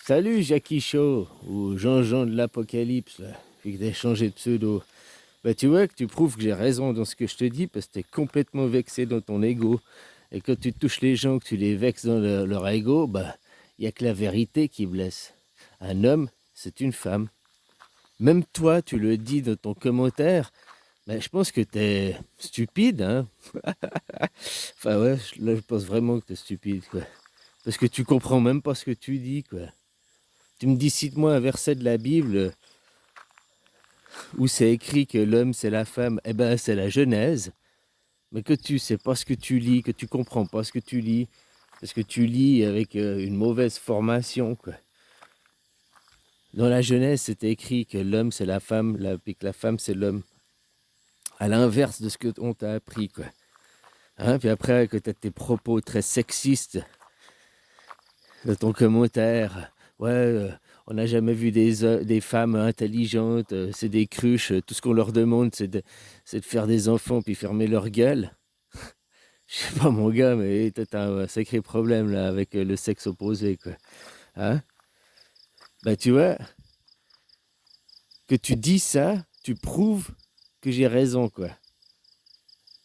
Salut Jackie Shaw ou Jean-Jean de l'Apocalypse, là, vu que t'as changé de pseudo. Bah tu vois que tu prouves que j'ai raison dans ce que je te dis parce que t'es complètement vexé dans ton ego. Et quand tu touches les gens, que tu les vexes dans leur ego, bah il y a que la vérité qui blesse. Un homme, c'est une femme. Même toi, tu le dis dans ton commentaire, bah, je pense que t'es stupide, hein. Enfin ouais, là je pense vraiment que t'es stupide, quoi. Parce que tu comprends même pas ce que tu dis, quoi. Tu me dis, cite-moi un verset de la Bible où c'est écrit que l'homme c'est la femme. Eh ben, c'est la Genèse. Mais que tu sais pas ce que tu lis, que tu comprends pas ce que tu lis, parce que tu lis avec une mauvaise formation, quoi. Dans la Genèse, c'était écrit que l'homme c'est la femme, puis que la femme c'est l'homme. À l'inverse de ce que on t'a appris, quoi. Hein, puis après, que tu as tes propos très sexistes de ton commentaire. Ouais, on n'a jamais vu des femmes intelligentes, c'est des cruches, tout ce qu'on leur demande, c'est de faire des enfants puis fermer leur gueule. Je sais pas, mon gars, mais t'as un sacré problème là avec le sexe opposé, quoi. Hein? Bah, tu vois, que tu dis ça, tu prouves que j'ai raison, quoi.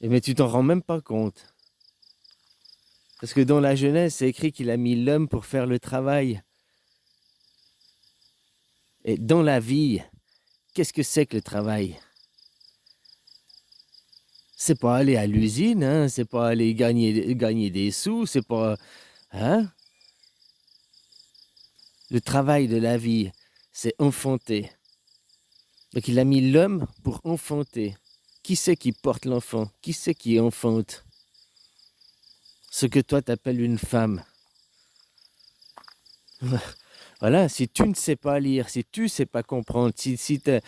Et mais tu t'en rends même pas compte. Parce que dans la Genèse, c'est écrit qu'il a mis l'homme pour faire le travail. Et dans la vie, qu'est-ce que c'est que le travail? C'est pas aller à l'usine, hein, c'est pas aller gagner des sous, c'est pas. Hein? Le travail de la vie, c'est enfanter. Donc il a mis l'homme pour enfanter. Qui c'est qui porte l'enfant? Qui c'est qui enfante? Ce que toi t'appelles une femme. Voilà, si tu ne sais pas lire, si tu ne sais pas comprendre, si toi,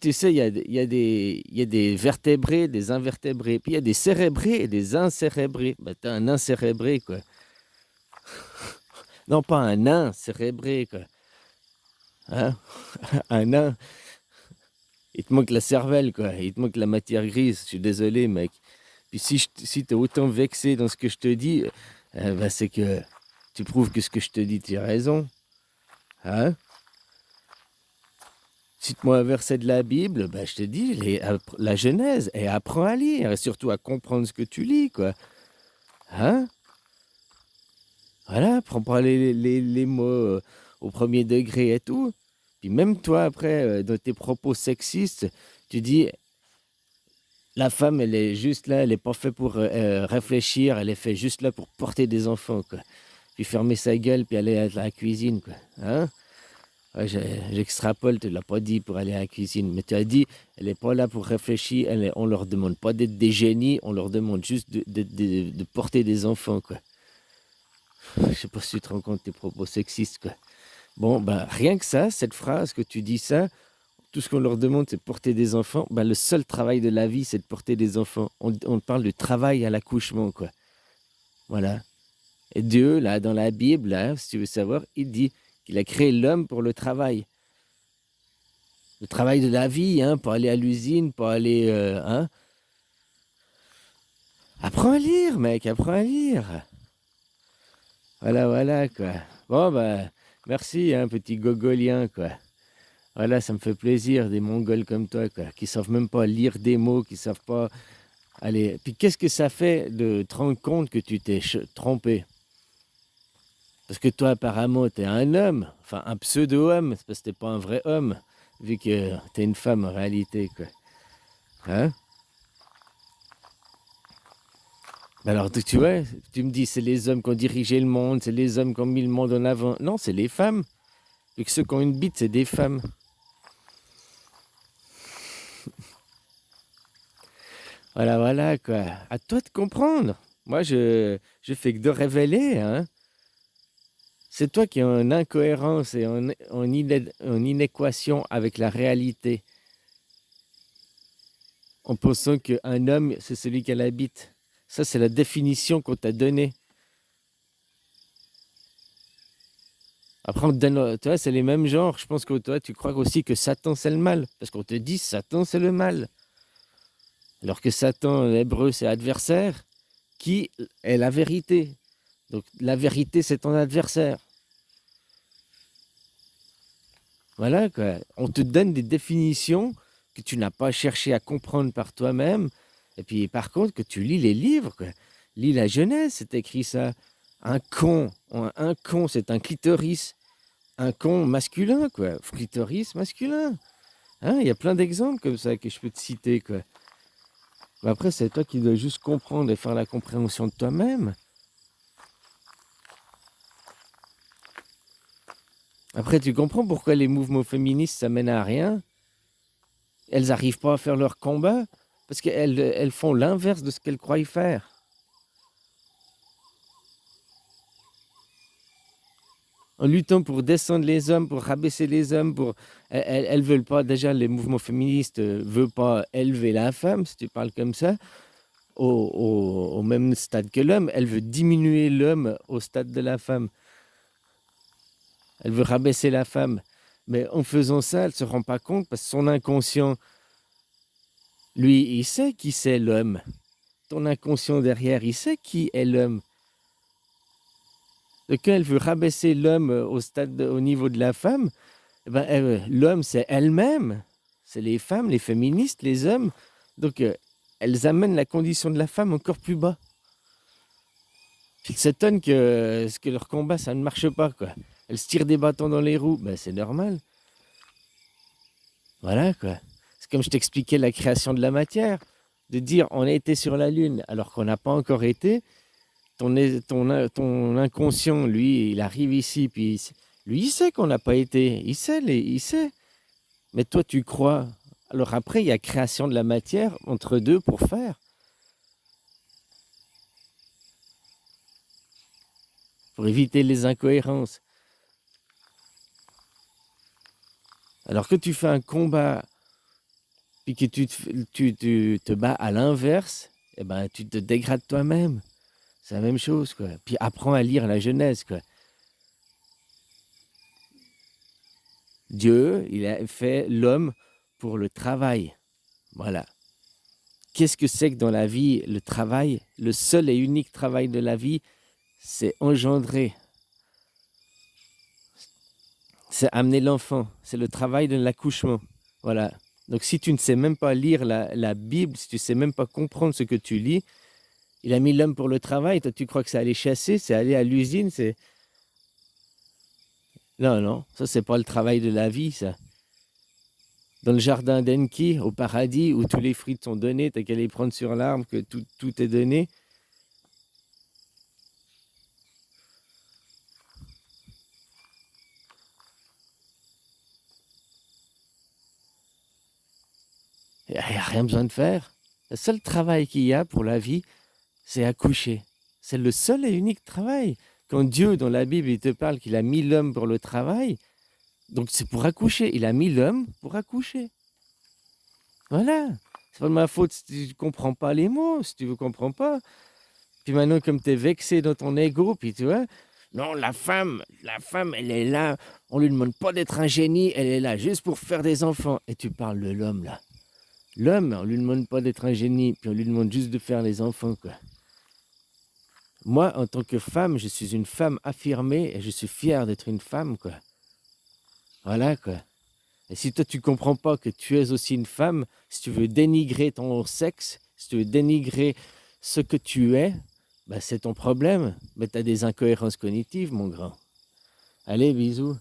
tu sais, il y a des vertébrés, des invertébrés, puis il y a des cérébrés et des incérébrés. Ben, t'es un incérébré, quoi. Non, pas un nain cérébré, quoi. Hein? Un nain, il te manque la cervelle, quoi. Il te manque la matière grise. Je suis désolé, mec. Puis si t'es autant vexé dans ce que je te dis, ben, c'est que tu prouves que ce que je te dis, tu as raison. Hein? Cite-moi un verset de la Bible, ben, je te dis la Genèse, et apprends à lire, et surtout à comprendre ce que tu lis, quoi. Hein? Voilà, prends pas les mots au premier degré et tout. Puis même toi, après, dans tes propos sexistes, tu dis, la femme, elle est juste là, elle n'est pas faite pour réfléchir, elle est faite juste là pour porter des enfants, quoi. Puis fermer sa gueule, puis aller à la cuisine, quoi. Hein? Ouais, j'extrapole, tu ne l'as pas dit pour aller à la cuisine, mais tu as dit, elle n'est pas là pour réfléchir, on ne leur demande pas d'être des génies, on leur demande juste de porter des enfants, quoi. Je sais pas si tu te rends compte de tes propos sexistes, quoi. Bon, ben, rien que ça, cette phrase que tu dis ça, tout ce qu'on leur demande, c'est de porter des enfants. Ben, le seul travail de la vie, c'est de porter des enfants. On parle de travail à l'accouchement, quoi. Voilà. Et Dieu, là, dans la Bible, là, si tu veux savoir, il dit qu'il a créé l'homme pour le travail. Le travail de la vie, hein, pas aller à l'usine, pas aller, hein. Apprends à lire, mec, apprends à lire. Voilà, voilà, quoi. Bon, bah, merci, hein, petit gogolien, quoi. Voilà, ça me fait plaisir, des Mongols comme toi, quoi, qui savent même pas lire des mots, qui savent pas. Allez, puis qu'est-ce que ça fait de te rendre compte que tu t'es trompé? Parce que toi, apparemment, t'es un homme, enfin un pseudo-homme, c'est parce que t'es pas un vrai homme, vu que t'es une femme en réalité, quoi. Hein? Alors, tu vois, tu me dis, c'est les hommes qui ont dirigé le monde, c'est les hommes qui ont mis le monde en avant. Non, c'est les femmes. Et que ceux qui ont une bite, c'est des femmes. Voilà, voilà, quoi. À toi de comprendre. Moi, je fais que de révéler, hein. C'est toi qui es en incohérence et en inéquation avec la réalité, en pensant qu'un homme, c'est celui qui a la bite. Ça, c'est la définition qu'on t'a donnée. Après, on te donne, tu vois, c'est les mêmes genres. Je pense que toi, tu crois aussi que Satan, c'est le mal. Parce qu'on te dit, Satan, c'est le mal. Alors que Satan, l'hébreu, c'est adversaire, qui est la vérité. Donc, la vérité, c'est ton adversaire. Voilà, quoi. On te donne des définitions que tu n'as pas cherché à comprendre par toi-même. Et puis, par contre, que tu lis les livres, quoi. Lis la Genèse, c'est écrit ça. Un con, c'est un clitoris. Un con masculin, quoi. Clitoris masculin. Hein, il y a plein d'exemples comme ça que je peux te citer, quoi. Mais après, c'est toi qui dois juste comprendre et faire la compréhension de toi-même. Après, tu comprends pourquoi les mouvements féministes, ça mène à rien. Elles n'arrivent pas à faire leur combat parce qu'elles font l'inverse de ce qu'elles croient faire. En luttant pour descendre les hommes, pour rabaisser les hommes, elles veulent pas, déjà les mouvements féministes ne veulent pas élever la femme, si tu parles comme ça, au même stade que l'homme. Elle veut diminuer l'homme au stade de la femme. Elle veut rabaisser la femme. Mais en faisant ça, elle ne se rend pas compte parce que son inconscient, lui, il sait qui c'est l'homme. Ton inconscient derrière, il sait qui est l'homme. Donc quand elle veut rabaisser l'homme au niveau de la femme, eh ben, l'homme, c'est elle-même. C'est les femmes, les féministes, les hommes. Donc, elles amènent la condition de la femme encore plus bas. Ils s'étonnent que leur combat, ça ne marche pas, quoi. Elles se tirent des bâtons dans les roues. Ben, c'est normal. Voilà, quoi. C'est comme je t'expliquais la création de la matière. De dire, on a été sur la Lune alors qu'on n'a pas encore été. Ton inconscient, lui, il arrive ici, puis lui, il sait qu'on n'a pas été. Il sait. Mais toi, tu crois. Alors après, il y a création de la matière entre deux pour faire. Pour éviter les incohérences. Alors que tu fais un combat, puis que tu te bats à l'inverse, eh ben, tu te dégrades toi-même. C'est la même chose, quoi. Puis apprends à lire la Genèse, quoi. Dieu, il a fait l'homme pour le travail. Voilà. Qu'est-ce que c'est que dans la vie, le travail? Le seul et unique travail de la vie, c'est engendrer. C'est amener l'enfant. C'est le travail de l'accouchement. Voilà. Donc si tu ne sais même pas lire la Bible, si tu ne sais même pas comprendre ce que tu lis, il a mis l'homme pour le travail. Toi, tu crois que c'est aller chasser, c'est aller à l'usine, c'est... Non, non, ça, c'est pas le travail de la vie, ça. Dans le jardin d'Enki, au paradis, où tous les fruits te sont donnés, t'as qu'à les prendre sur l'arbre, que tout est donné. Il n'y a rien besoin de faire. Le seul travail qu'il y a pour la vie, c'est accoucher. C'est le seul et unique travail. Quand Dieu, dans la Bible, il te parle qu'il a mis l'homme pour le travail, donc c'est pour accoucher. Il a mis l'homme pour accoucher. Voilà. C'est pas de ma faute si tu ne comprends pas les mots, si tu ne comprends pas. Puis maintenant, comme tu es vexé dans ton ego, puis tu vois, non, la femme, elle est là, on lui demande pas d'être un génie, elle est là juste pour faire des enfants. Et tu parles de l'homme, là. L'homme, on lui demande pas d'être un génie, puis on lui demande juste de faire les enfants, quoi. Moi, en tant que femme, je suis une femme affirmée et je suis fier d'être une femme, quoi. Voilà, quoi. Et si toi, tu comprends pas que tu es aussi une femme, si tu veux dénigrer ton sexe, si tu veux dénigrer ce que tu es, bah, c'est ton problème. Mais tu as des incohérences cognitives, mon grand. Allez, bisous.